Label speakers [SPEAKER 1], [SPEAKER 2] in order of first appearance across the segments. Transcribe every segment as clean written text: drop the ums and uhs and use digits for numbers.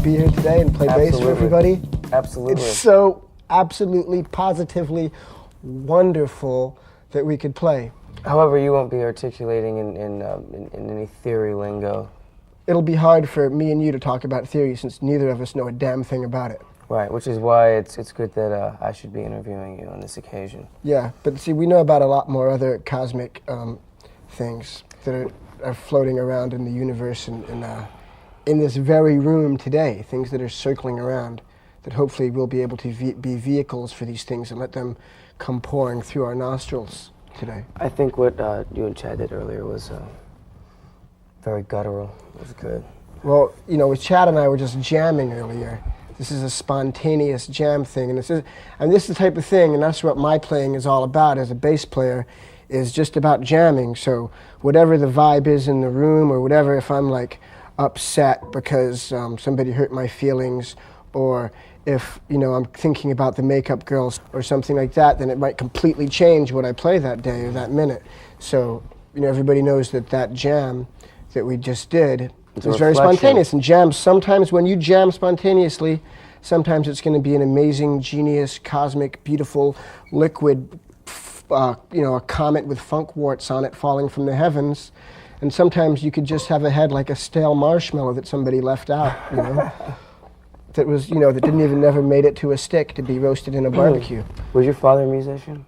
[SPEAKER 1] be here today and play bass for everybody.
[SPEAKER 2] Absolutely.
[SPEAKER 1] It's so absolutely, positively wonderful that we could play.
[SPEAKER 2] However, you won't be articulating in any theory lingo.
[SPEAKER 1] It'll be hard for me and you to talk about theory since neither of us know a damn thing about it.
[SPEAKER 2] Right, which is why it's good that I should be interviewing you on this occasion.
[SPEAKER 1] Yeah, but see, we know about a lot more other cosmic things that are floating around in the universe and in this very room today, things that are circling around that hopefully we'll be able to be vehicles for these things and let them come pouring through our nostrils today.
[SPEAKER 2] I think what you and Chad did earlier was very guttural. It was good.
[SPEAKER 1] Well, you know, with Chad and I were just jamming earlier. This is a spontaneous jam thing, and this is the type of thing, and that's what my playing is all about as a bass player, is just about jamming. So whatever the vibe is in the room, or whatever, if I'm like upset because somebody hurt my feelings, or if, you know, I'm thinking about the Makeup Girls or something like that, then it might completely change what I play that day or that minute. So, you know, everybody knows that that jam that we just did is very spontaneous. And jams, sometimes when you jam spontaneously, sometimes it's going to be an amazing, genius, cosmic, beautiful, liquid, you know, a comet with funk warts on it falling from the heavens. And sometimes you could just have a head like a stale marshmallow that somebody left out, you know, that was, you know, that didn't even never made it to a stick to be roasted in a barbecue.
[SPEAKER 2] Was your father a musician?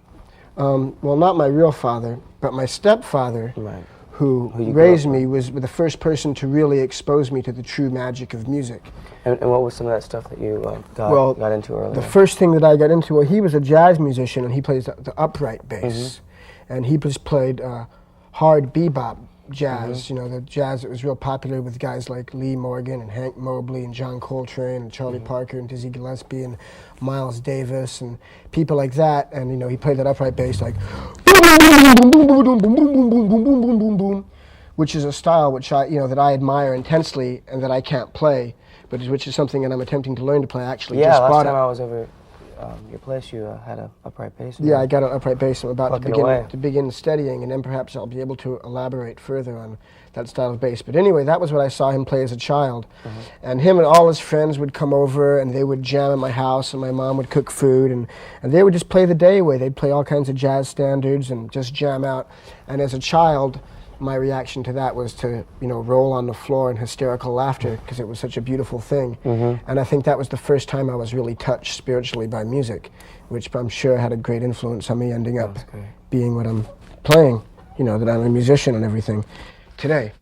[SPEAKER 1] Well, not my real father, but my stepfather,
[SPEAKER 2] Right.
[SPEAKER 1] who raised me, was the first person to really expose me to the true magic of music.
[SPEAKER 2] And what was some of that stuff that you got into earlier?
[SPEAKER 1] The first thing that I got into, well, he was a jazz musician, and he plays the upright bass. And he just played hard bebop jazz, you know, the jazz that was real popular with guys like Lee Morgan and Hank Mobley and John Coltrane and Charlie Parker and Dizzy Gillespie and Miles Davis and people like that. And, you know, he played that upright bass like which is a style which that I admire intensely and that I can't play, but which is something that I'm attempting to learn to play. I actually just bought it.
[SPEAKER 2] Yeah, last time I was over your place, you had an upright bass.
[SPEAKER 1] Yeah, I got an upright bass. I'm about to begin studying, and then perhaps I'll be able to elaborate further on that style of bass. But anyway, that was what I saw him play as a child. And him and all his friends would come over, and they would jam at my house, and my mom would cook food, and they would just play the day away. They'd play all kinds of jazz standards and just jam out. And as a child, my reaction to that was to, you know, roll on the floor in hysterical laughter because it was such a beautiful thing. And I think that was the first time I was really touched spiritually by music, which I'm sure had a great influence on me ending up being what I'm playing, you know, that I'm a musician and everything today.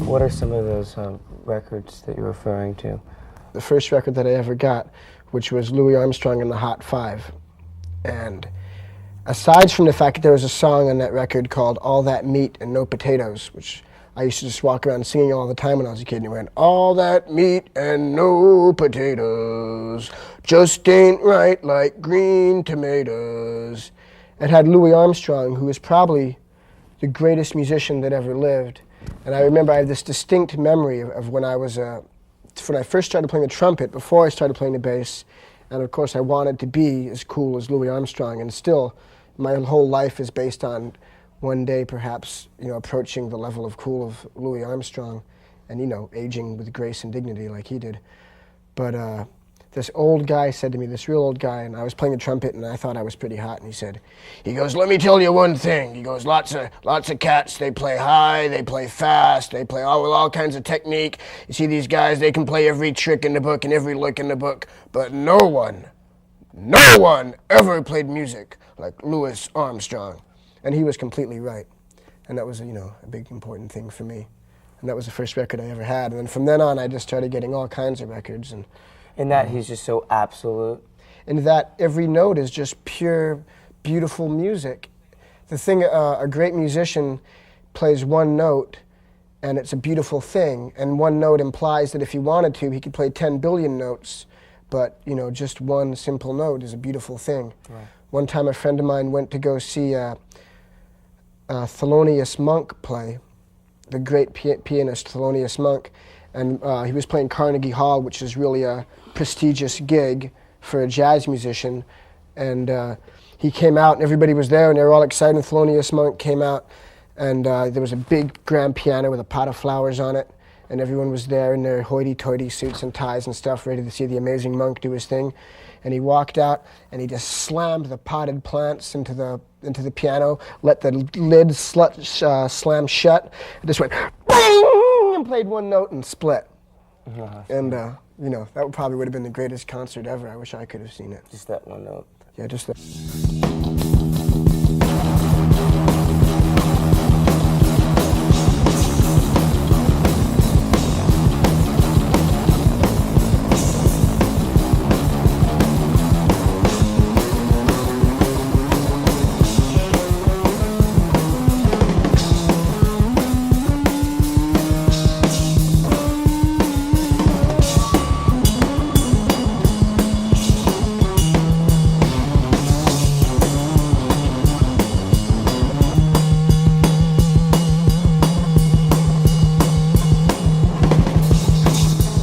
[SPEAKER 2] What are some of those records that you're referring to?
[SPEAKER 1] The first record that I ever got, which was Louis Armstrong and the Hot Five. And aside from the fact that there was a song on that record called All That Meat and No Potatoes, which I used to just walk around singing all the time when I was a kid, and it went, all that meat and no potatoes, just ain't right like green tomatoes. It had Louis Armstrong, who was probably the greatest musician that ever lived. And I remember I have this distinct memory of when I was, when I first started playing the trumpet, before I started playing the bass. And of course I wanted to be as cool as Louis Armstrong, and still my whole life is based on one day perhaps, approaching the level of cool of Louis Armstrong and, aging with grace and dignity like he did. But this old guy said to me, this real old guy, and I was playing the trumpet and I thought I was pretty hot, and he goes, let me tell you one thing. He goes, lots of cats, they play high, they play fast, they play with all kinds of technique. You see these guys, they can play every trick in the book and every lick in the book, but no one ever played music like Louis Armstrong. And he was completely right. And that was, a big important thing for me. And that was the first record I ever had. And then from then on, I just started getting all kinds of records. And
[SPEAKER 2] in that he's just so absolute.
[SPEAKER 1] In that every note is just pure, beautiful music. The thing, a great musician plays one note, and it's a beautiful thing. And one note implies that if he wanted to, he could play 10 billion notes. But, just one simple note is a beautiful thing.
[SPEAKER 2] Right.
[SPEAKER 1] One time a friend of mine went to go see Thelonious Monk play, the great pianist Thelonious Monk, and he was playing Carnegie Hall, which is really a prestigious gig for a jazz musician. And he came out, and everybody was there, and they were all excited. And Thelonious Monk came out, and there was a big grand piano with a pot of flowers on it, and everyone was there in their hoity-toity suits and ties and stuff, ready to see the amazing Monk do his thing. And he walked out, and he just slammed the potted plants into the piano, let the lid slam shut, and just went bang, and played one note and split. And that probably would have been the greatest concert ever. I wish I could have seen it.
[SPEAKER 2] Just that one note.
[SPEAKER 1] Yeah, just that.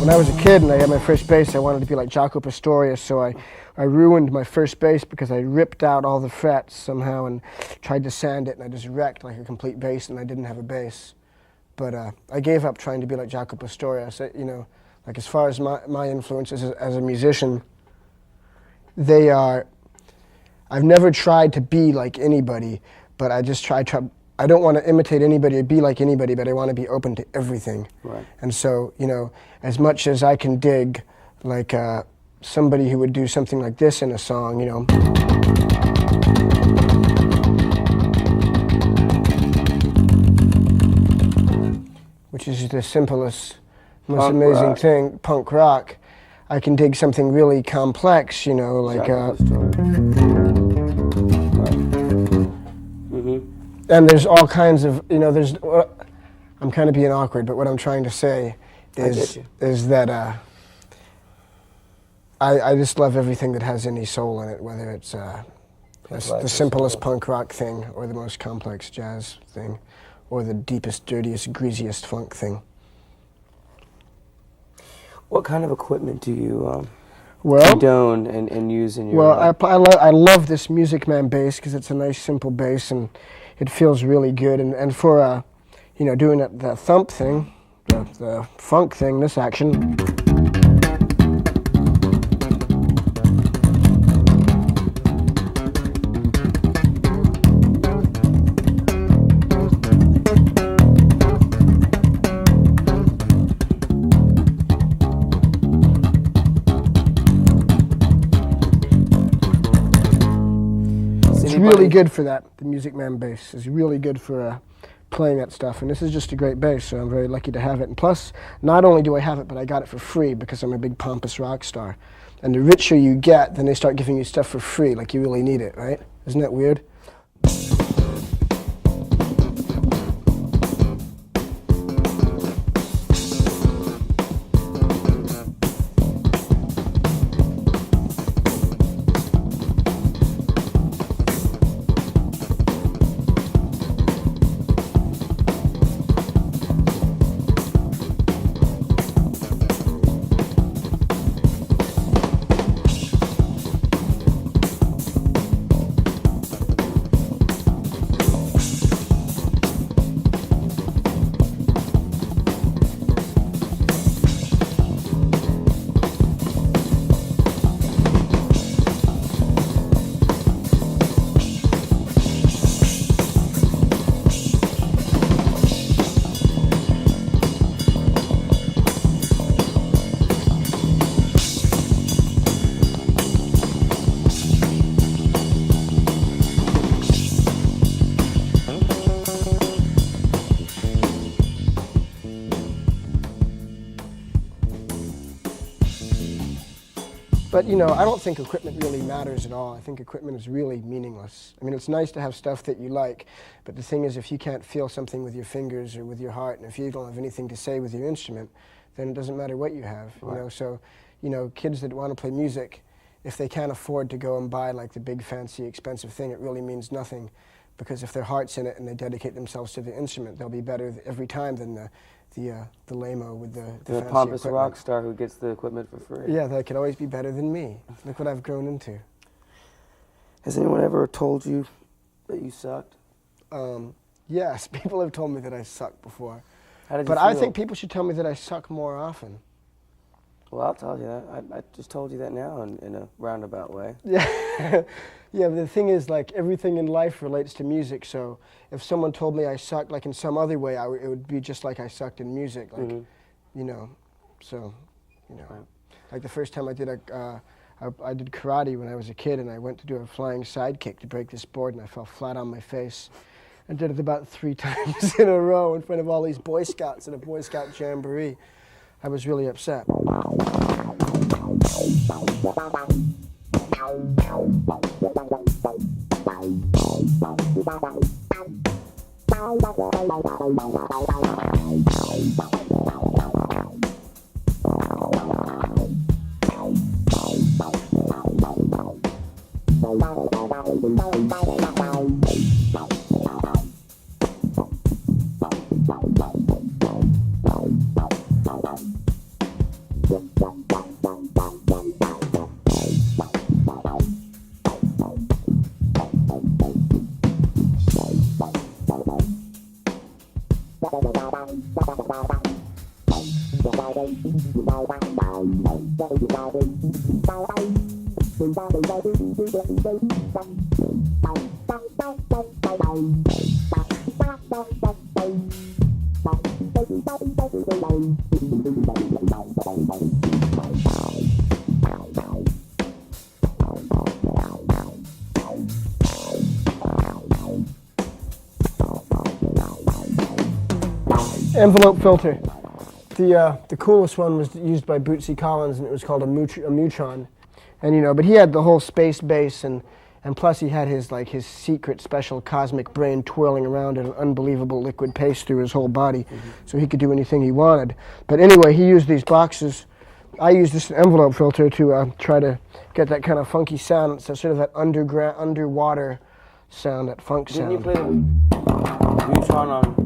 [SPEAKER 1] When I was a kid and I had my first bass, I wanted to be like Jaco Pastorius, so I ruined my first bass because I ripped out all the frets somehow and tried to sand it, and I just wrecked like a complete bass, and I didn't have a bass. But I gave up trying to be like Jaco Pastorius. Like as far as my influences as a musician, they are, I've never tried to be like anybody, but I just I don't want to imitate anybody or be like anybody, but I want to be open to everything.
[SPEAKER 2] Right.
[SPEAKER 1] And so, as much as I can dig, like somebody who would do something like this in a song, which is the simplest, most
[SPEAKER 2] Punk
[SPEAKER 1] amazing
[SPEAKER 2] rock.
[SPEAKER 1] thing, punk rock. I can dig something really complex, like. And there's all kinds of, I'm kind of being awkward, but what I'm trying to say is that I just love everything that has any soul in it, whether it's the simplest punk rock thing or the most complex jazz thing or the deepest, dirtiest, greasiest funk thing.
[SPEAKER 2] What kind of equipment do you
[SPEAKER 1] Well,
[SPEAKER 2] condone and use in your
[SPEAKER 1] well, I love this Music Man bass because it's a nice, simple bass and it feels really good. And for doing the thump thing, the funk thing, this action. It's really good for that. The Music Man bass is really good for playing that stuff. And this is just a great bass, so I'm very lucky to have it. And plus, not only do I have it, but I got it for free because I'm a big pompous rock star. And the richer you get, then they start giving you stuff for free, like you really need it, right? Isn't that weird? But, you know, I don't think equipment really matters at all. I think equipment is really meaningless. I mean, it's nice to have stuff that you like, but the thing is, if you can't feel something with your fingers or with your heart, and if you don't have anything to say with your instrument, then it doesn't matter what you have, you know? So, you know, kids that want to play music, if they can't afford to go and buy like the big fancy expensive thing, it really means nothing, because if their heart's in it and they dedicate themselves to the instrument, they'll be better every time than the lame-o with the fancy
[SPEAKER 2] pompous
[SPEAKER 1] equipment.
[SPEAKER 2] rock star who gets the equipment for free.
[SPEAKER 1] Yeah, they could always be better than me. Look what I've grown into.
[SPEAKER 2] Has anyone ever told you that you sucked?
[SPEAKER 1] Yes, people have told me that I suck before.
[SPEAKER 2] How did you
[SPEAKER 1] But
[SPEAKER 2] feel?
[SPEAKER 1] I think people should tell me that I suck more often.
[SPEAKER 2] Well, I'll tell you that. I just told you that now in a roundabout way.
[SPEAKER 1] Yeah, yeah. But the thing is, like, everything in life relates to music. So if someone told me I sucked, like in some other way, it would be just like I sucked in music, like, you know. So, you know, like the first time I did I did karate when I was a kid, and I went to do a flying side kick to break this board, and I fell flat on my face. I did it about 3 times in a row in front of all these Boy Scouts at a Boy Scout jamboree. I was really upset. Envelope filter. The coolest one was used by Bootsy Collins, and it was called a Mutron. And, you know, but he had the whole space bass, and plus he had his secret special cosmic brain twirling around in an unbelievable liquid paste through his whole body, so he could do anything he wanted. But anyway, he used these boxes. I used this envelope filter to try to get that kind of funky sound, so sort of that underwater sound, that funk sound.
[SPEAKER 2] Didn't you play the Neutron on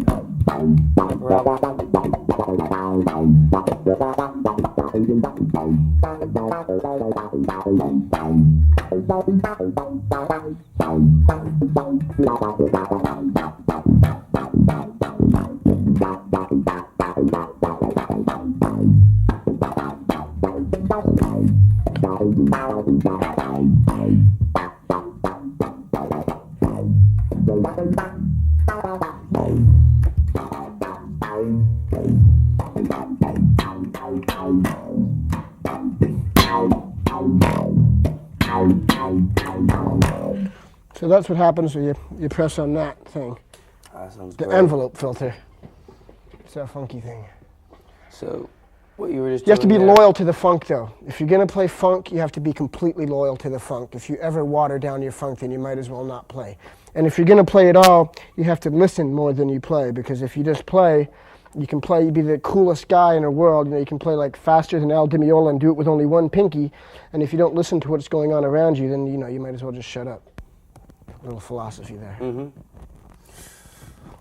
[SPEAKER 1] So that's what happens when you press on that thing.
[SPEAKER 2] That sounds
[SPEAKER 1] The
[SPEAKER 2] great.
[SPEAKER 1] envelope filter. It's that funky thing.
[SPEAKER 2] So, what you were just
[SPEAKER 1] You have to be
[SPEAKER 2] doing there-
[SPEAKER 1] loyal to the funk, though. If you're going to play funk, you have to be completely loyal to the funk. If you ever water down your funk, then you might as well not play. And if you're going to play at all, you have to listen more than you play, because if you just play, you'd be the coolest guy in the world. You know, you can play like faster than Al Di Meola and do it with only one pinky. And if you don't listen to what's going on around you, then, you know, you might as well just shut up. A little philosophy there.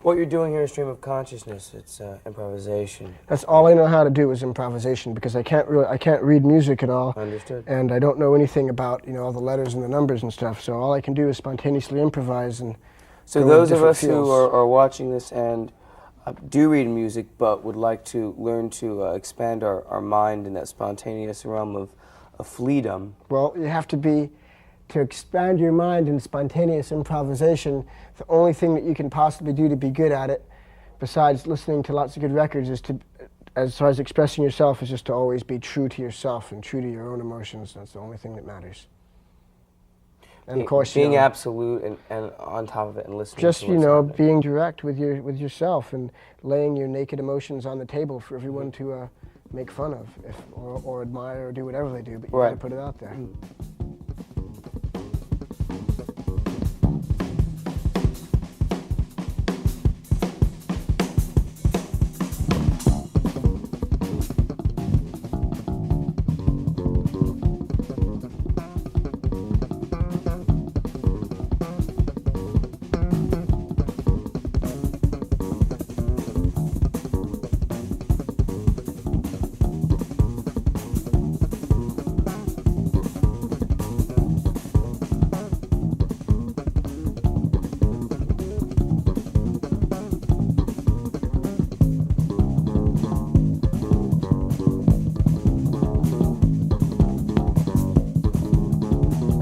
[SPEAKER 2] What you're doing here is stream of consciousness. It's improvisation.
[SPEAKER 1] That's all I know how to do is improvisation, because I can't read music at all.
[SPEAKER 2] Understood.
[SPEAKER 1] And I don't know anything about, you know, all the letters and the numbers and stuff. So all I can do is spontaneously improvise and.
[SPEAKER 2] So
[SPEAKER 1] go
[SPEAKER 2] those
[SPEAKER 1] into
[SPEAKER 2] of
[SPEAKER 1] different
[SPEAKER 2] us who
[SPEAKER 1] fields.
[SPEAKER 2] are watching this and do read music but would like to learn to expand our mind in that spontaneous realm of fleadom.
[SPEAKER 1] Well, you have to expand your mind in spontaneous improvisation. The only thing that you can possibly do to be good at it, besides listening to lots of good records, is to, as far as expressing yourself, is just to always be true to yourself and true to your own emotions. That's the only thing that matters. And of course,
[SPEAKER 2] being
[SPEAKER 1] you know,
[SPEAKER 2] absolute and on top of it and listening.
[SPEAKER 1] just,
[SPEAKER 2] to
[SPEAKER 1] you
[SPEAKER 2] what's
[SPEAKER 1] know,
[SPEAKER 2] happening.
[SPEAKER 1] being direct with yourself and laying your naked emotions on the table for everyone to make fun of, or admire, or do whatever they do, but you
[SPEAKER 2] Right.
[SPEAKER 1] gotta put it out there.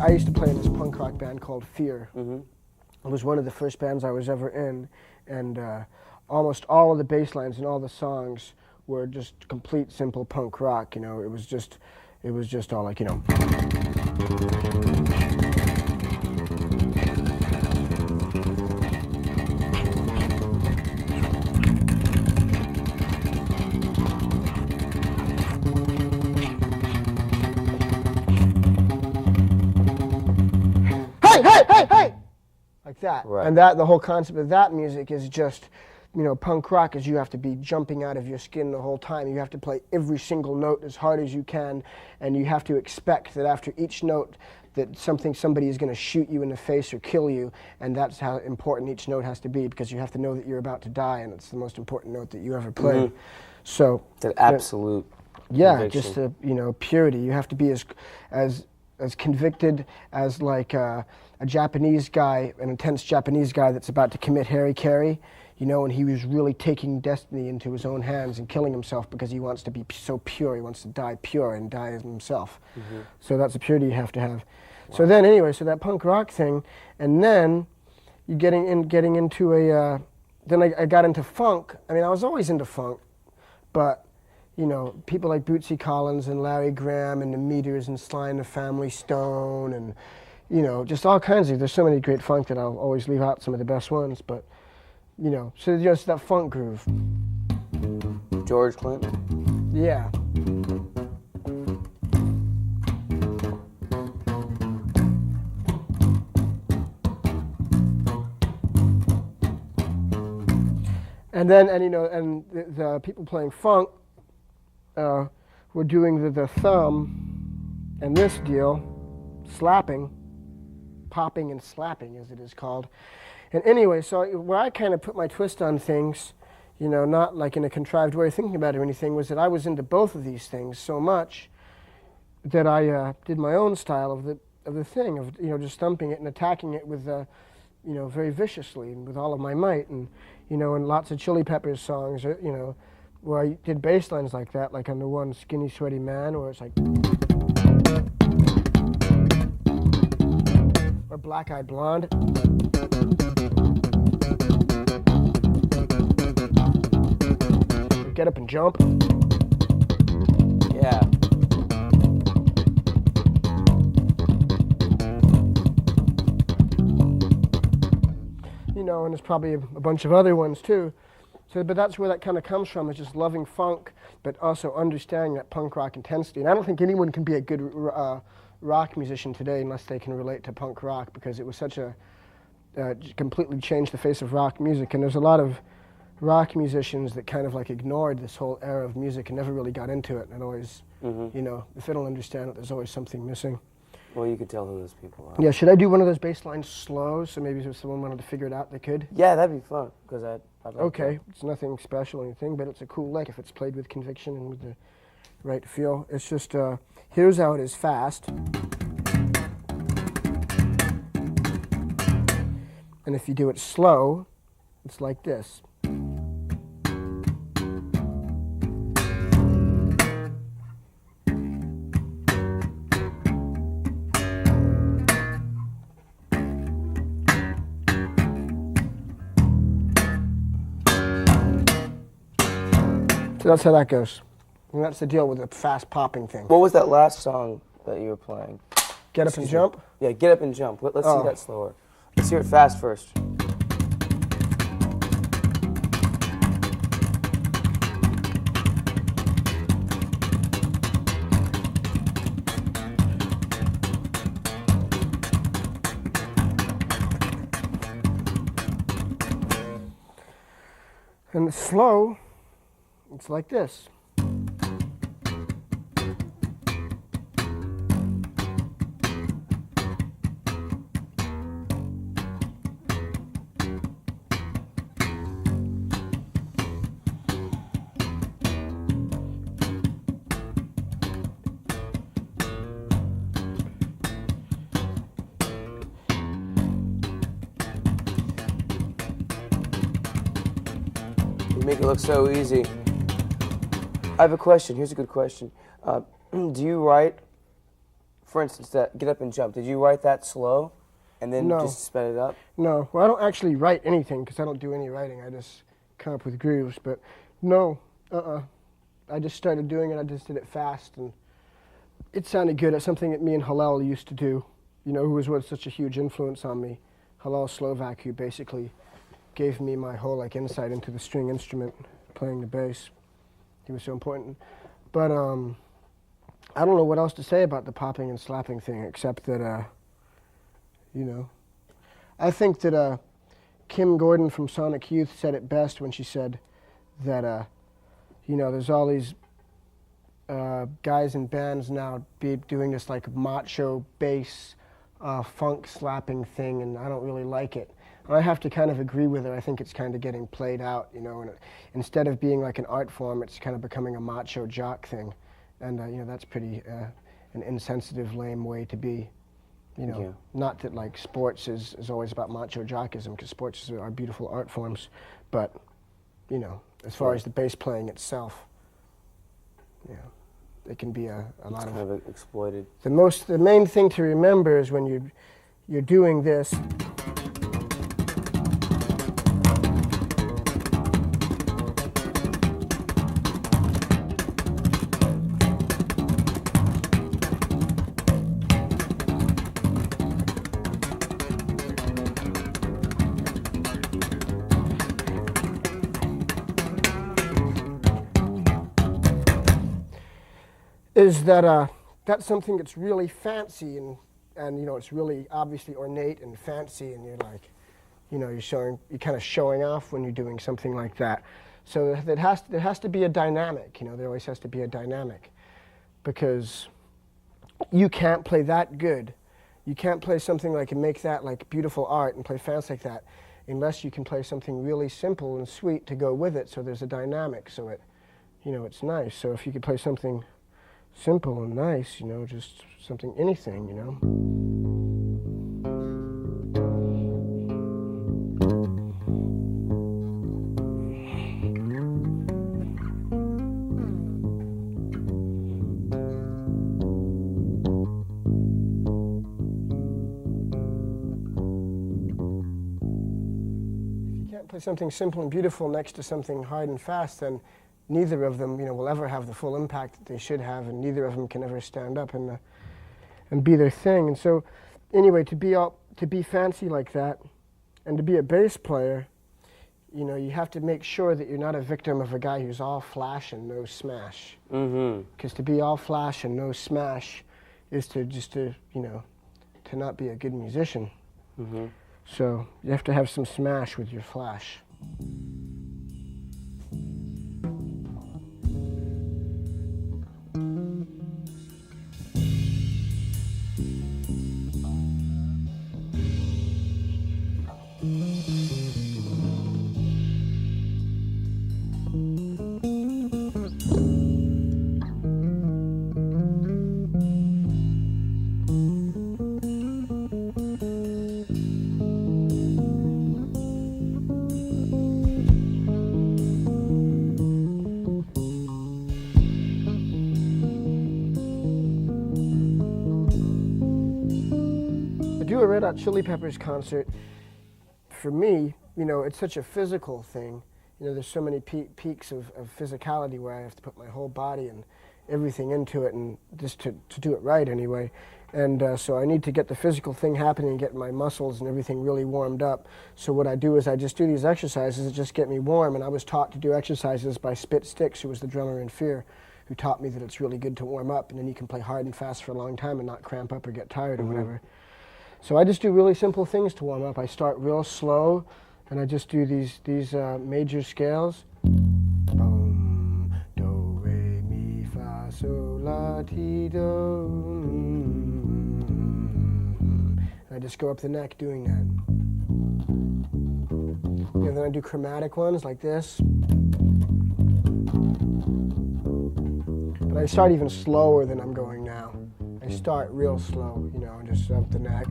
[SPEAKER 1] I used to play in this punk rock band called Fear. It was one of the first bands I was ever in, and almost all of the bass lines and all the songs were just complete simple punk rock. You know, it was just all like, you know. Hey! Like that.
[SPEAKER 2] Right.
[SPEAKER 1] And that, the whole concept of that music is just, you know, punk rock is you have to be jumping out of your skin the whole time. You have to play every single note as hard as you can, and you have to expect that after each note that somebody is going to shoot you in the face or kill you, and that's how important each note has to be, because you have to know that you're about to die, and it's the most important note that you ever played. So
[SPEAKER 2] That absolute
[SPEAKER 1] yeah,
[SPEAKER 2] conviction.
[SPEAKER 1] just the, you know, purity. You have to be as convicted as like a Japanese guy, an intense Japanese guy that's about to commit harikari, you know, and he was really taking destiny into his own hands and killing himself because he wants to be so pure. He wants to die pure and die as himself. So that's the purity you have to have. Wow. So then anyway, so that punk rock thing, and then you getting into a, then I got into funk. I mean, I was always into funk, but you know, people like Bootsy Collins and Larry Graham and the Meters and Sly and the Family Stone and, you know, just all kinds of, there's so many great funk that I'll always leave out some of the best ones, but, you know, so just that funk groove.
[SPEAKER 2] George Clinton?
[SPEAKER 1] Yeah. And then, and you know, and the people playing funk, we're doing the thumb and this deal, slapping, popping and slapping as it is called. And anyway, so where I kind of put my twist on things, you know, not like in a contrived way of thinking about it or anything, was that I was into both of these things so much that I did my own style of the thing, of, you know, just thumping it and attacking it with, you know, very viciously and with all of my might. And, you know, and lots of Chili Peppers songs, you know, where I did bass lines like that, like on the one Skinny Sweaty Man, or it's like, or Black Eyed Blonde. Or Get Up and Jump.
[SPEAKER 2] Yeah.
[SPEAKER 1] You know, and there's probably a bunch of other ones too. So, but that's where that kind of comes from, is just loving funk, but also understanding that punk rock intensity. And I don't think anyone can be a good rock musician today unless they can relate to punk rock, because it was such a, completely changed the face of rock music. And there's a lot of rock musicians that kind of like ignored this whole era of music and never really got into it. And always, you know, if they don't understand it, there's always something missing.
[SPEAKER 2] Well, you could tell who those people are.
[SPEAKER 1] Yeah, should I do one of those bass lines slow, so maybe if someone wanted to figure it out, they could?
[SPEAKER 2] Yeah, that'd be fun, because I'd like
[SPEAKER 1] Okay,
[SPEAKER 2] that.
[SPEAKER 1] it's nothing special or anything, but it's a cool lick if it's played with conviction and with the right feel. It's just, here's how it is fast. And if you do it slow, it's like this. So that's how that goes. And that's the deal with the fast popping thing.
[SPEAKER 2] What was that last song that you were playing?
[SPEAKER 1] Get Up and Jump?
[SPEAKER 2] Yeah, Get Up and Jump. Let's see that slower. Let's hear it fast first.
[SPEAKER 1] And the slow, it's like this.
[SPEAKER 2] You make it look so easy. I have a question. Here's a good question. Do you write, for instance, that Get Up and Jump, did you write that slow and then
[SPEAKER 1] No.
[SPEAKER 2] just sped it up?
[SPEAKER 1] No, well, I don't actually write anything because I don't do any writing. I just come up with grooves. But no, I just started doing it. I just did it fast, and it sounded good. It's something that me and Hillel used to do, you know, who was such a huge influence on me. Hillel Slovak, who basically gave me my whole insight into the string instrument, playing the bass. He was so important. But I don't know what else to say about the popping and slapping thing, except that, you know, I think that Kim Gordon from Sonic Youth said it best when she said that, you know, there's all these guys in bands now doing this macho bass funk slapping thing, and I don't really like it. And I have to kind of agree with her. I think it's kind of getting played out, you know, and instead of being like an art form, it's kind of becoming a macho jock thing. And, you know, that's pretty an insensitive, lame way to be. You know,
[SPEAKER 2] Yeah.
[SPEAKER 1] Not that sports is always about macho jockism, because sports are beautiful art forms, but, you know, as far as the bass playing itself, yeah, it can be a lot
[SPEAKER 2] Kind of exploited.
[SPEAKER 1] The main thing to remember is when you're doing this. Is that that's something that's really fancy and you know, it's really obviously ornate and fancy, and you're you know, you're kind of showing off when you're doing something like that. So there has to be a dynamic, you know, there always has to be a dynamic, because you can't play that good. You can't play something and make that beautiful art and play fast like that unless you can play something really simple and sweet to go with it, so there's a dynamic, so it, you know, it's nice. So if you could play something simple and nice, you know, just something, anything, you know. If you can't play something simple and beautiful next to something hard and fast, then neither of them, you know, will ever have the full impact that they should have, and neither of them can ever stand up and be their thing. And so, anyway, to be fancy like that, and to be a bass player, you know, you have to make sure that you're not a victim of a guy who's all flash and no smash. Because to be all flash and no smash is to you know, to not be a good musician. So you have to have some smash with your flash. Do a Red Hot Chili Peppers concert, for me, you know, it's such a physical thing. You know, there's so many peaks of physicality where I have to put my whole body and everything into it, and just to do it right anyway. And so I need to get the physical thing happening and get my muscles and everything really warmed up. So what I do is I just do these exercises that just get me warm, and I was taught to do exercises by Spit Sticks, who was the drummer in Fear, who taught me that it's really good to warm up, and then you can play hard and fast for a long time and not cramp up or get tired or whatever. So I just do really simple things to warm up. I start real slow, and I just do these major scales. Do, re, mi, fa, sol, la, ti, do. And I just go up the neck doing that. And then I do chromatic ones like this. But I start even slower than I'm going now. I start real slow, you know, just up the neck.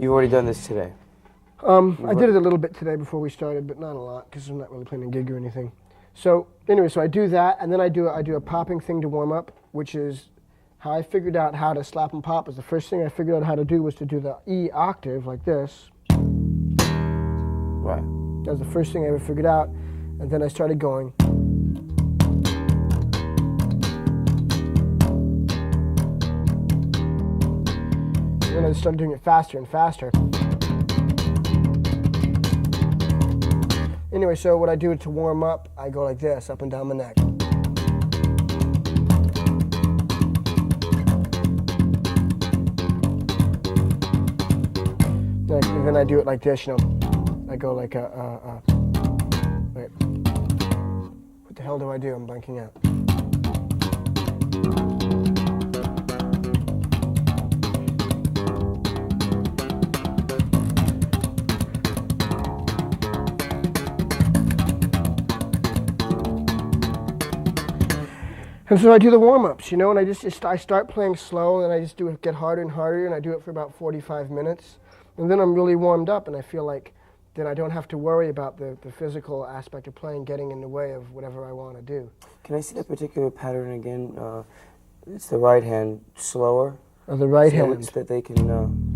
[SPEAKER 2] You've already done this today?
[SPEAKER 1] I did it a little bit today before we started, but not a lot, because I'm not really playing a gig or anything. So anyway, so I do that, and then I do a popping thing to warm up, which is how I figured out how to slap and pop. Is the first thing I figured out how to do was to do the E octave like this.
[SPEAKER 2] Right.
[SPEAKER 1] That was the first thing I ever figured out, and then I started going. And then I started doing it faster and faster. Anyway, so what I do to warm up, I go like this, up and down my neck. And then I do it like this, you know. I go like wait. What the hell do I do? I'm blanking out. And so I do the warm-ups, you know, and I start playing slow, and I just do it, get harder and harder, and I do it for about 45 minutes. And then I'm really warmed up, and I feel like then I don't have to worry about the physical aspect of playing getting in the way of whatever I want to do.
[SPEAKER 2] Can I see that particular pattern again? It's the right hand slower.
[SPEAKER 1] Or the right hand.
[SPEAKER 2] So that they can...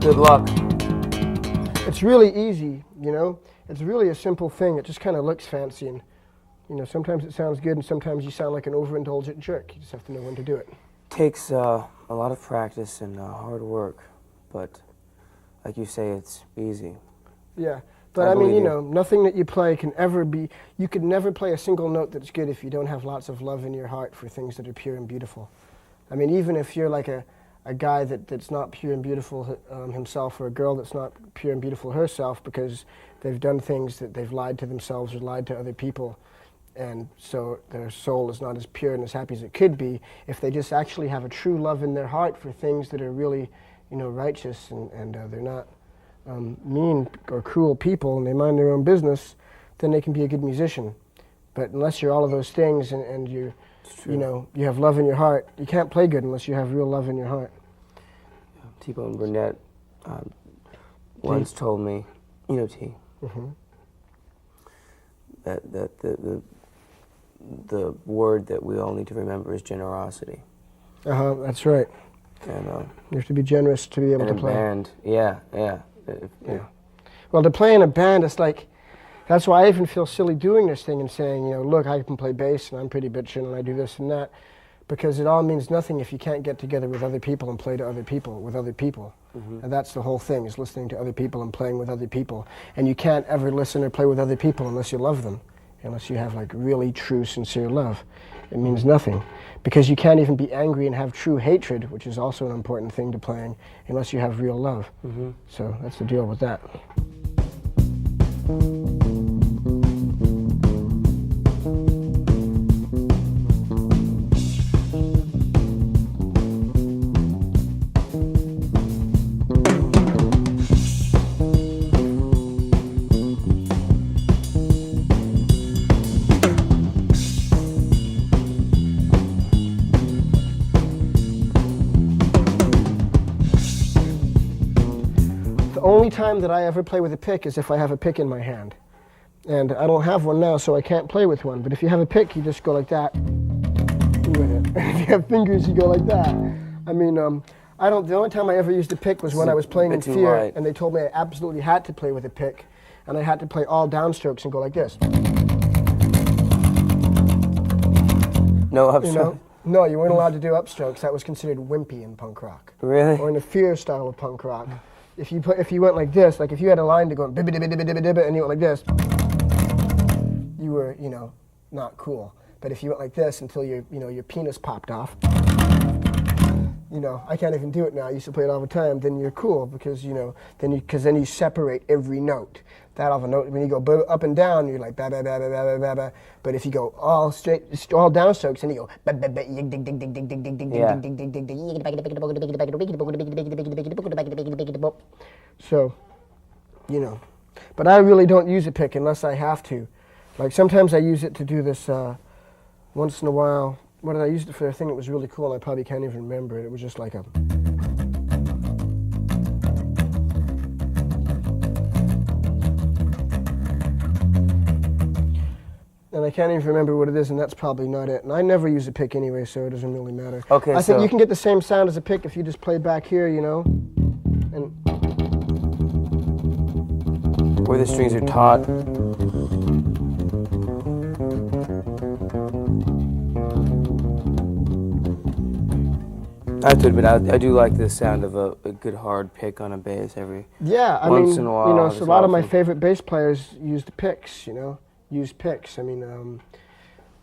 [SPEAKER 2] Good luck.
[SPEAKER 1] It's really easy, you know. It's really a simple thing. It just kind of looks fancy, and you know, sometimes it sounds good, and sometimes you sound like an overindulgent jerk. You just have to know when to do it.
[SPEAKER 2] Takes a lot of practice and hard work, but like you say, it's easy.
[SPEAKER 1] Yeah, but I mean, you know, nothing that you play can ever be. You could never play a single note that's good if you don't have lots of love in your heart for things that are pure and beautiful. I mean, even if you're like a guy that's not pure and beautiful himself, or a girl that's not pure and beautiful herself because they've done things that they've lied to themselves or lied to other people, and so their soul is not as pure and as happy as it could be, if they just actually have a true love in their heart for things that are really, you know, righteous, and they're not mean or cruel people, and they mind their own business, then they can be a good musician. But unless you're all of those things and you know, you have love in your heart, you can't play good unless you have real love in your heart.
[SPEAKER 2] T-Bone Burnett once told me, you know T, that the word that we all need to remember is generosity.
[SPEAKER 1] That's right.
[SPEAKER 2] And
[SPEAKER 1] you have to be generous to be able to play.
[SPEAKER 2] And a band, yeah.
[SPEAKER 1] Well, to play in a band, it's like, that's why I even feel silly doing this thing and saying, you know, look, I can play bass and I'm pretty bitchin' and I do this and that, because it all means nothing if you can't get together with other people and play to other people with other people. And that's the whole thing, is listening to other people and playing with other people. And you can't ever listen or play with other people unless you love them, unless you have like really true, sincere love. It means nothing, because you can't even be angry and have true hatred, which is also an important thing to playing, unless you have real love. So that's the deal with that. The only time that I ever play with a pick is if I have a pick in my hand. And I don't have one now, so I can't play with one. But if you have a pick, you just go like that. If you have fingers, you go like that. I mean, the only time I ever used a pick was when I was playing in Fear, and they told me I absolutely had to play with a pick. And I had to play all downstrokes and go like this.
[SPEAKER 2] No
[SPEAKER 1] You
[SPEAKER 2] upstrokes.
[SPEAKER 1] know? No, you weren't allowed to do upstrokes. That was considered wimpy in punk rock.
[SPEAKER 2] Really?
[SPEAKER 1] Or in the fear style of punk rock. If you went like this, like if you had a line to go bibba dibba dibba dibba dibba and you went like this, you were, not cool. But if you went like this until your penis popped off, I can't even do it now. I used to play it all the time. Then you're cool because then you separate every note. That off a note. When you go up and down, you're like ba ba ba ba ba ba ba. But if you go all straight, all downstrokes, and you go ba ba ba dig dig dig dig dig dig dig dig dig dig dig dig dig. So, but I really don't use a pick unless I have to. Like sometimes I use it to do this. Once in a while. What did I use it for? A thing that was really cool, and I probably can't even remember it. It was just like a... And I can't even remember what it is, and that's probably not it. And I never use a pick anyway, so it doesn't really matter.
[SPEAKER 2] Okay,
[SPEAKER 1] I think you can get the same sound as a pick if you just play back here, and...
[SPEAKER 2] Where the strings are taut. I have to admit, I do like the sound of a good hard pick on a bass every once in a while.
[SPEAKER 1] So a lot of my favorite bass players use the picks, use picks. I mean,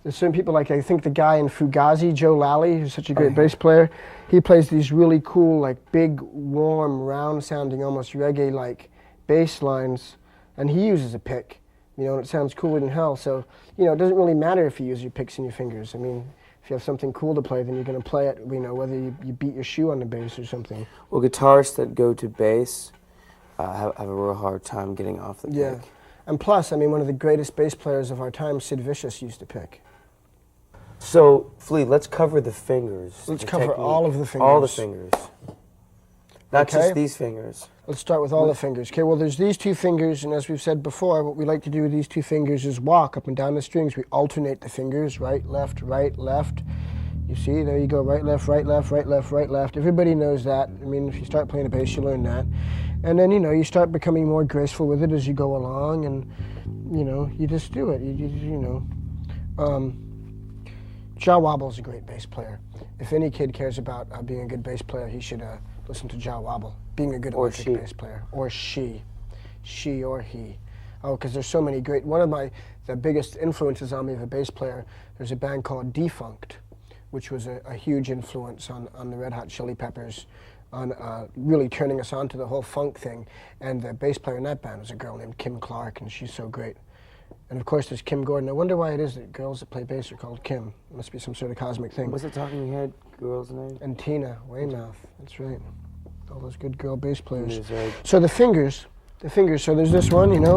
[SPEAKER 1] there's certain people, like I think the guy in Fugazi, Joe Lally, who's such a great bass player, he plays these really cool, like big, warm, round-sounding, almost reggae-like bass lines, and he uses a pick, and it sounds cooler than hell. So, it doesn't really matter if you use your picks and your fingers. I mean, if you have something cool to play, then you're going to play it, whether you beat your shoe on the bass or something.
[SPEAKER 2] Well, guitarists that go to bass have a real hard time getting off the pick.
[SPEAKER 1] Yeah. And plus, I mean, one of the greatest bass players of our time, Sid Vicious, used to pick.
[SPEAKER 2] So, Flea, let's cover the fingers.
[SPEAKER 1] Let's cover all of the fingers.
[SPEAKER 2] All the fingers. Not just these fingers.
[SPEAKER 1] Let's start with all the fingers. Okay, well, there's these two fingers, and as we've said before, what we like to do with these two fingers is walk up and down the strings. We alternate the fingers, right, left, right, left. You see, there you go, right, left, right, left, right, left, right, left. Everybody knows that. I mean, if you start playing a bass, you learn that. And then, you start becoming more graceful with it as you go along, and, you just do it. Jah Wobble's a great bass player. If any kid cares about being a good bass player, he should listen to Jah Wobble, being a good electric bass player. Or she or he. Oh, because there's so many great, one of the biggest influences on me of a bass player, there's a band called Defunct, which was a huge influence on the Red Hot Chili Peppers, on really turning us on to the whole funk thing. And the bass player in that band was a girl named Kim Clark, and she's so great. And of course there's Kim Gordon. I wonder why it is that girls that play bass are called Kim. It must be some sort of cosmic thing.
[SPEAKER 2] What's the talking head girl's name?
[SPEAKER 1] And Tina Weymouth, that's right. All those good girl bass players. So the fingers, so there's this one, and...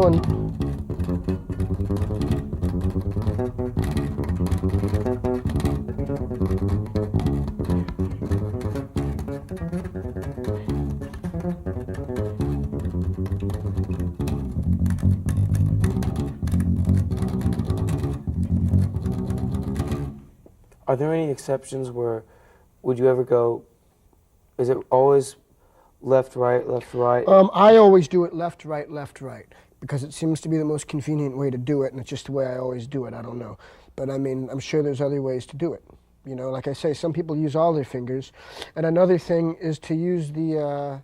[SPEAKER 2] Are there any exceptions where, would you ever go, is it always left, right, left, right?
[SPEAKER 1] I always do it left, right, because it seems to be the most convenient way to do it, and it's just the way I always do it. I don't know. But I mean, I'm sure there's other ways to do it. Like I say, some people use all their fingers. And another thing is to use you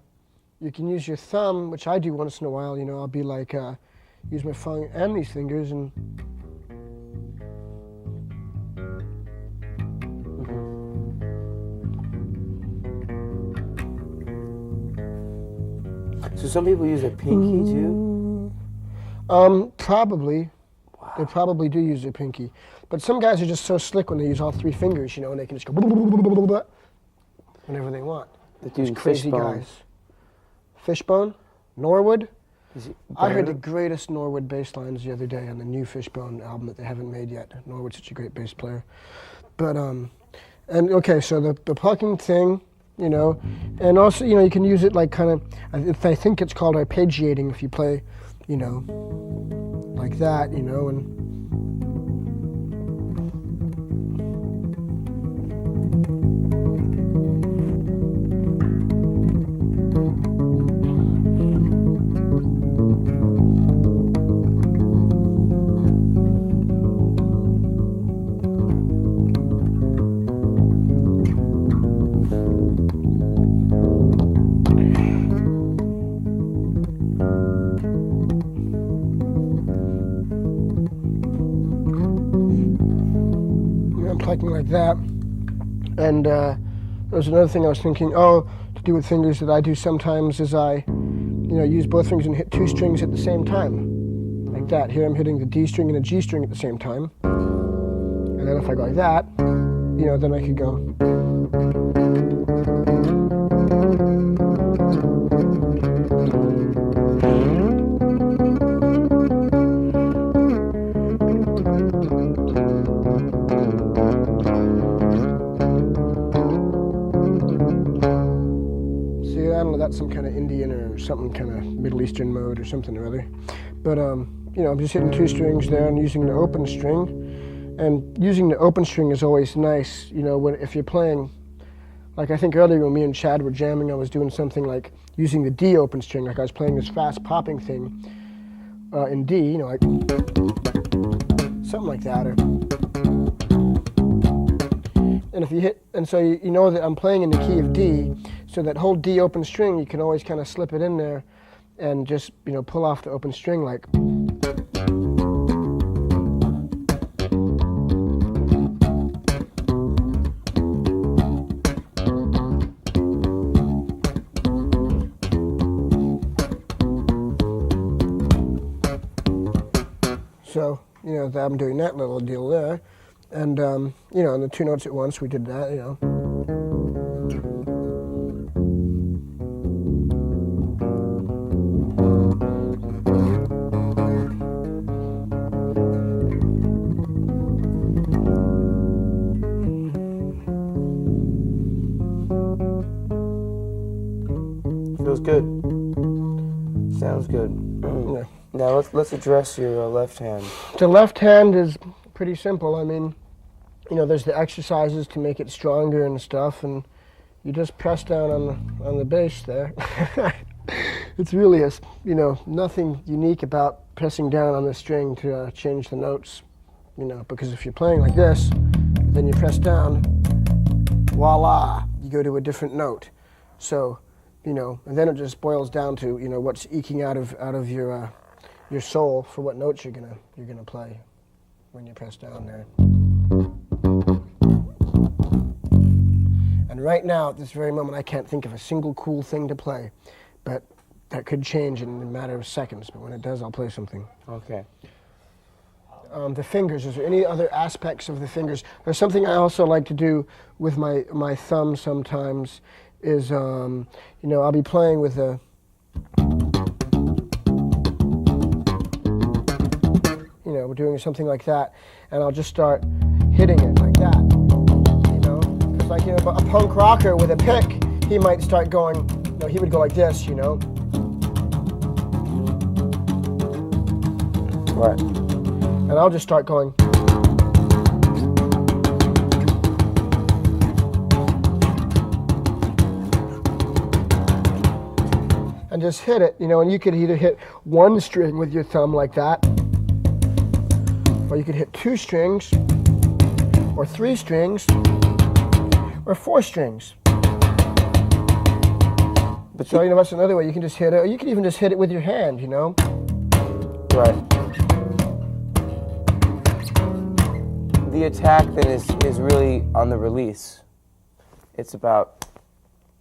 [SPEAKER 1] can use your thumb, which I do once in a while. I'll be like, use my thumb and these fingers and...
[SPEAKER 2] So some people use their pinky too?
[SPEAKER 1] Probably.
[SPEAKER 2] Wow.
[SPEAKER 1] They probably do use their pinky. But some guys are just so slick when they use all three fingers, and they can just go whenever they want. Those crazy guys. Fishbone? Norwood? I heard the greatest Norwood bass lines the other day on the new Fishbone album that they haven't made yet. Norwood's such a great bass player. But, and okay, so the plucking thing, and also, you can use it like kind of, I think it's called arpeggiating if you play, like that, and... something like that. And there was another thing I was thinking, to do with fingers that I do sometimes is I, use both fingers and hit 2 strings at the same time, like that. Here I'm hitting the D string and a G string at the same time. And then if I go like that, then I could go. That's some kind of Indian or something kind of Middle Eastern mode or something or other. But, I'm just hitting 2 strings there and using the open string. And using the open string is always nice, if you're playing, like I think earlier when me and Chad were jamming, I was doing something like using the D open string, like I was playing this fast popping thing in D, like something like that. And if you hit, and so you know that I'm playing in the key of D, so that whole D open string, you can always kind of slip it in there and just, pull off the open string like. So, I'm doing that little deal there. And, and the 2 notes at once, we did that,
[SPEAKER 2] Feels good. Sounds good.
[SPEAKER 1] Yeah.
[SPEAKER 2] Now let's address your left hand.
[SPEAKER 1] The left hand is pretty simple. I mean, there's the exercises to make it stronger and stuff, and you just press down on the bass there. It's really nothing unique about pressing down on the string to change the notes, because if you're playing like this, then you press down, voila, you go to a different note. So, and then it just boils down to what's eking out of your soul for what notes you're gonna play when you press down there. And right now, at this very moment, I can't think of a single cool thing to play, but that could change in a matter of seconds. But when it does, I'll play something.
[SPEAKER 2] Okay.
[SPEAKER 1] The fingers, is there any other aspects of the fingers? There's something I also like to do with my thumb sometimes is, I'll be playing with a, we're doing something like that, and I'll just start hitting it like that, because like, a punk rocker with a pick, he might start going, he would go like this,
[SPEAKER 2] Right.
[SPEAKER 1] And I'll just start going. And just hit it, and you could either hit 1 string with your thumb like that, or you could hit 2 strings, or 3 strings, or 4 strings. But so, that's another way you can just hit it, or you can even just hit it with your hand,
[SPEAKER 2] Right. The attack then is really on the release. It's about,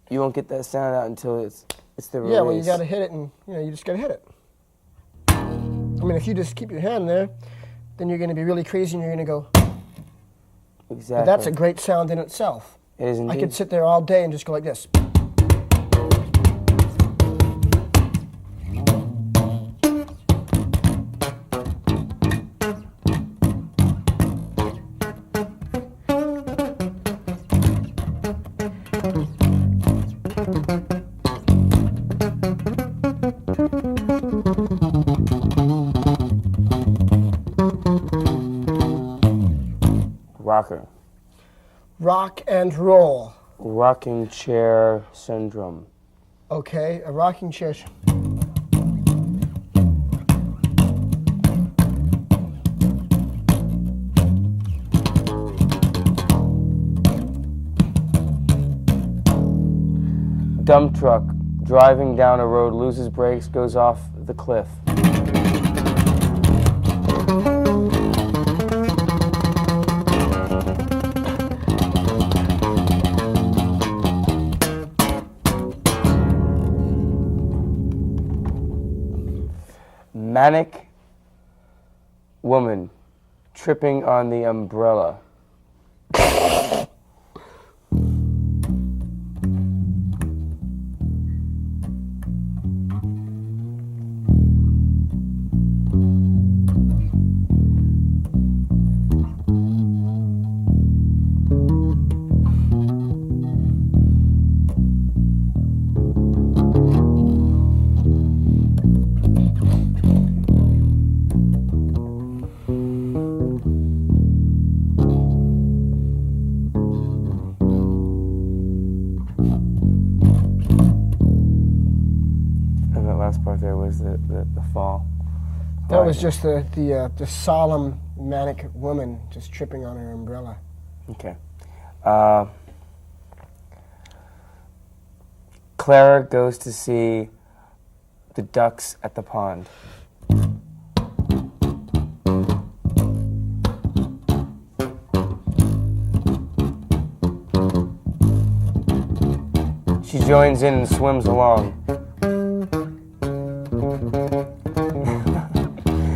[SPEAKER 2] you won't get that sound out until it's the release.
[SPEAKER 1] Yeah, well, you got to hit it, and you just got to hit it. I mean, if you just keep your hand there, then you're going to be really crazy, and you're going to go.
[SPEAKER 2] Exactly.
[SPEAKER 1] But that's a great sound in itself.
[SPEAKER 2] It is indeed.
[SPEAKER 1] I could sit there all day and just go like this.
[SPEAKER 2] Rocker.
[SPEAKER 1] Rock and roll.
[SPEAKER 2] Rocking chair syndrome.
[SPEAKER 1] Okay, a rocking chair.
[SPEAKER 2] Dump truck driving down a road, loses brakes, goes off the cliff. manic woman tripping on the umbrella. Last part there was the fall.
[SPEAKER 1] That was just the solemn manic woman just tripping on her umbrella.
[SPEAKER 2] Okay. Clara goes to see the ducks at the pond. She joins in and swims along.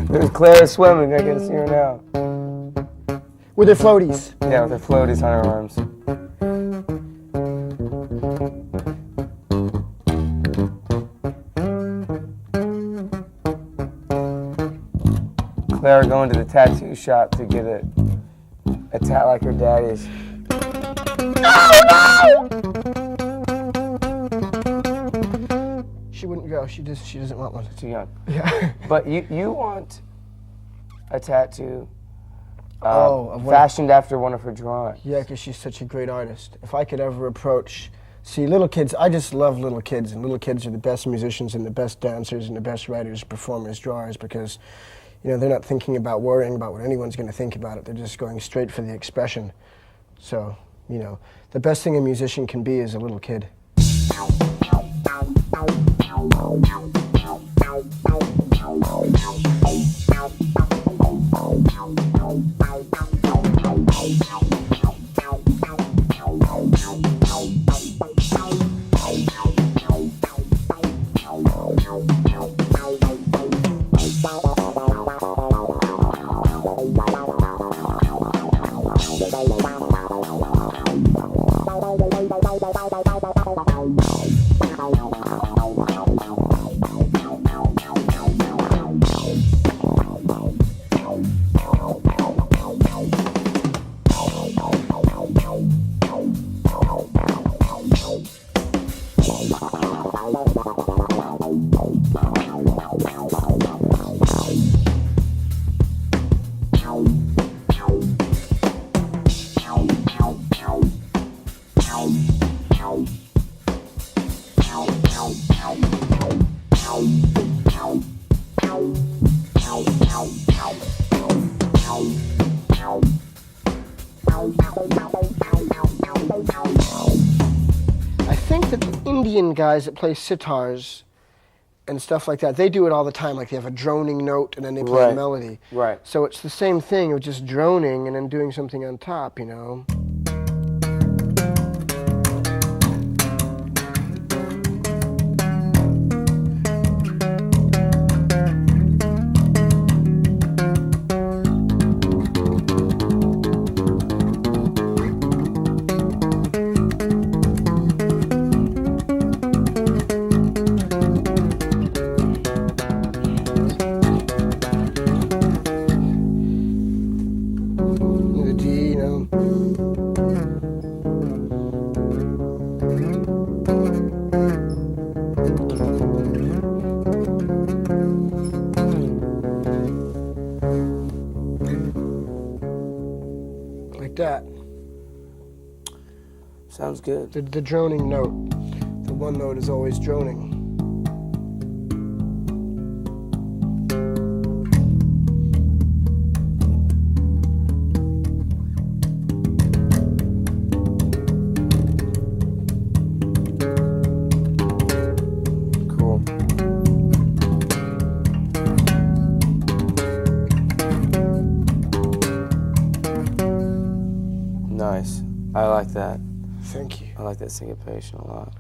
[SPEAKER 2] There's Clara swimming. I can see her now.
[SPEAKER 1] With her floaties.
[SPEAKER 2] Yeah, with her floaties on her arms. Clara going to the tattoo shop to get a tat like her daddy's.
[SPEAKER 1] She wouldn't go. She doesn't want one.
[SPEAKER 2] Too young.
[SPEAKER 1] Yeah.
[SPEAKER 2] But you want a tattoo
[SPEAKER 1] of
[SPEAKER 2] fashioned after one of her drawings.
[SPEAKER 1] Yeah, because she's such a great artist. If I could ever approach... See, little kids, I just love little kids, and little kids are the best musicians and the best dancers and the best writers, performers, drawers, because, you know, they're not thinking about worrying about what anyone's going to think about it. They're just going straight for the expression. So, you know, the best thing a musician can be is a little kid. I think that the Indian guys that play sitars and stuff like that, they do it all the time. Like they have a droning note and then they play a melody.
[SPEAKER 2] Right.
[SPEAKER 1] So it's the same thing of just droning and then doing something on top, you know. Like that.
[SPEAKER 2] Sounds good.
[SPEAKER 1] The droning note. The one note is always droning.
[SPEAKER 2] Cool. Nice. I like that.
[SPEAKER 1] Thank you.
[SPEAKER 2] I like that syncopation a lot.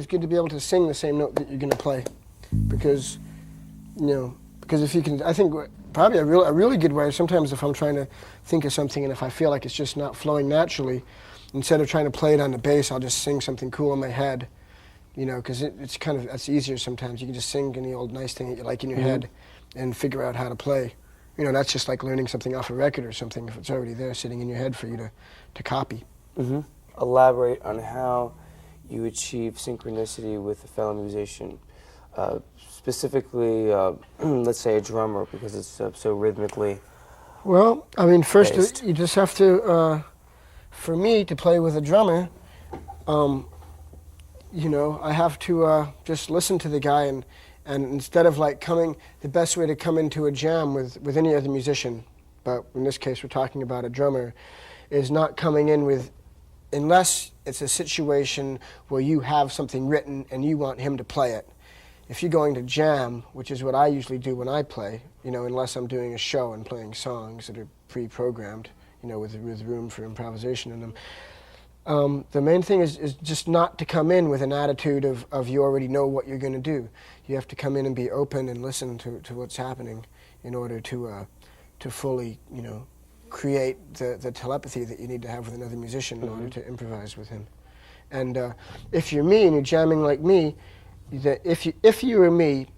[SPEAKER 1] good to be able to sing the same note that you're going to play, because, because if you can, I think probably a really good way, sometimes if I'm trying to think of something and if I feel like it's just not flowing naturally, instead of trying to play it on the bass, I'll just sing something cool in my head, because that's easier sometimes. You can just sing any old nice thing that you like in your head and figure out how to play. That's just like learning something off a record or something if it's already there sitting in your head for you to copy.
[SPEAKER 2] Mm-hmm. Elaborate on how you achieve synchronicity with a fellow musician, specifically, let's say a drummer, because it's so rhythmically.
[SPEAKER 1] Well, I mean, first
[SPEAKER 2] based.
[SPEAKER 1] you just have to, for me to play with a drummer, I have to just listen to the guy and instead of like the best way to come into a jam with any other musician, but in this case we're talking about a drummer, is not coming in with, unless it's a situation where you have something written and you want him to play it. If you're going to jam, which is what I usually do when I play, unless I'm doing a show and playing songs that are pre-programmed, with room for improvisation in them, the main thing is just not to come in with an attitude of you already know what you're going to do. You have to come in and be open and listen to what's happening in order to fully, create the telepathy that you need to have with another musician in order to improvise with him. And if you're me and you're jamming like me, that if you were me,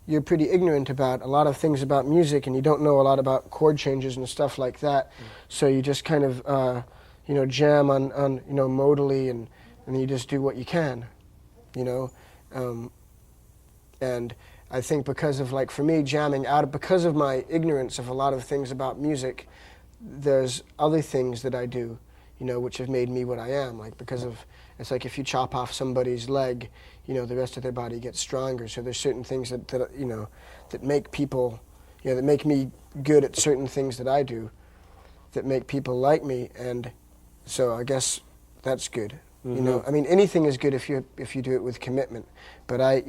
[SPEAKER 1] you're pretty ignorant about a lot of things about music and you don't know a lot about chord changes and stuff like that. So you just kind of jam on modally and you just do what you can, and I think because of, like, for me, jamming out, because of my ignorance of a lot of things about music, there's other things that I do, which have made me what I am. Like, it's like if you chop off somebody's leg, the rest of their body gets stronger. So there's certain things that make people, that make me good at certain things that I do, that make people like me, and so I guess that's good. I mean, anything is good if you do it with commitment. But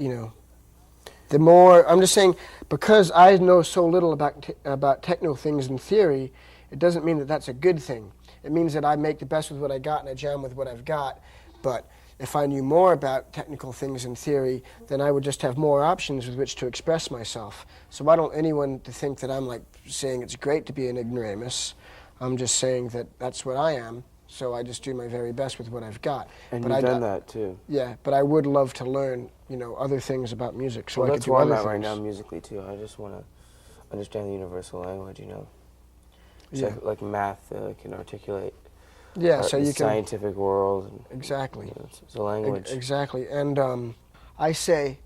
[SPEAKER 1] the more, I'm just saying, because I know so little about techno things in theory, it doesn't mean that that's a good thing. It means that I make the best with what I got and I jam with what I've got. But if I knew more about technical things in theory, then I would just have more options with which to express myself. So I don't want anyone to think that I'm like saying it's great to be an ignoramus. I'm just saying that that's what I am. So I just do my very best with what I've got.
[SPEAKER 2] And you've done that too.
[SPEAKER 1] Yeah, but I would love to learn, other things about music. So
[SPEAKER 2] well,
[SPEAKER 1] I
[SPEAKER 2] that's
[SPEAKER 1] could do
[SPEAKER 2] where
[SPEAKER 1] other
[SPEAKER 2] I'm at
[SPEAKER 1] things.
[SPEAKER 2] right now musically too. I just want to understand the universal language, It's
[SPEAKER 1] Yeah.
[SPEAKER 2] like math can articulate.
[SPEAKER 1] Yeah, so
[SPEAKER 2] the
[SPEAKER 1] you can.
[SPEAKER 2] scientific world. And,
[SPEAKER 1] Exactly.
[SPEAKER 2] It's a language.
[SPEAKER 1] Exactly. And I say,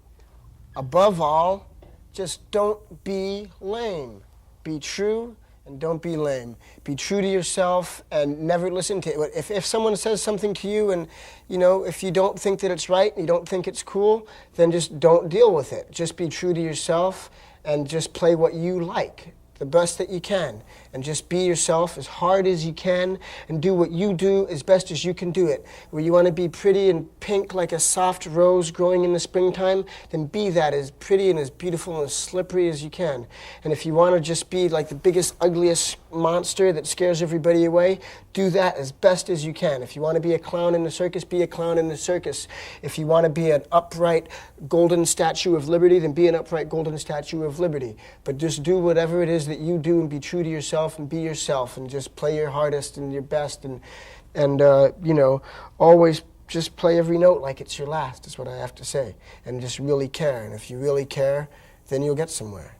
[SPEAKER 1] above all, just don't be lame. Be true and don't be lame. Be true to yourself and never listen to it. If someone says something to you and, if you don't think that it's right and you don't think it's cool, then just don't deal with it. Just be true to yourself and just play what you like, the best that you can, and just be yourself as hard as you can and do what you do as best as you can do it. Where you want to be pretty and pink like a soft rose growing in the springtime, then be that, as pretty and as beautiful and as slippery as you can. And if you want to just be like the biggest, ugliest monster that scares everybody away, do that as best as you can. If you want to be a clown in the circus, be a clown in the circus. If you want to be an upright golden statue of liberty, then be an upright golden statue of liberty. But just do whatever it is that you do and be true to yourself and be yourself and just play your hardest and your best and always just play every note like it's your last, is what I have to say. And just really care. And if you really care, then you'll get somewhere.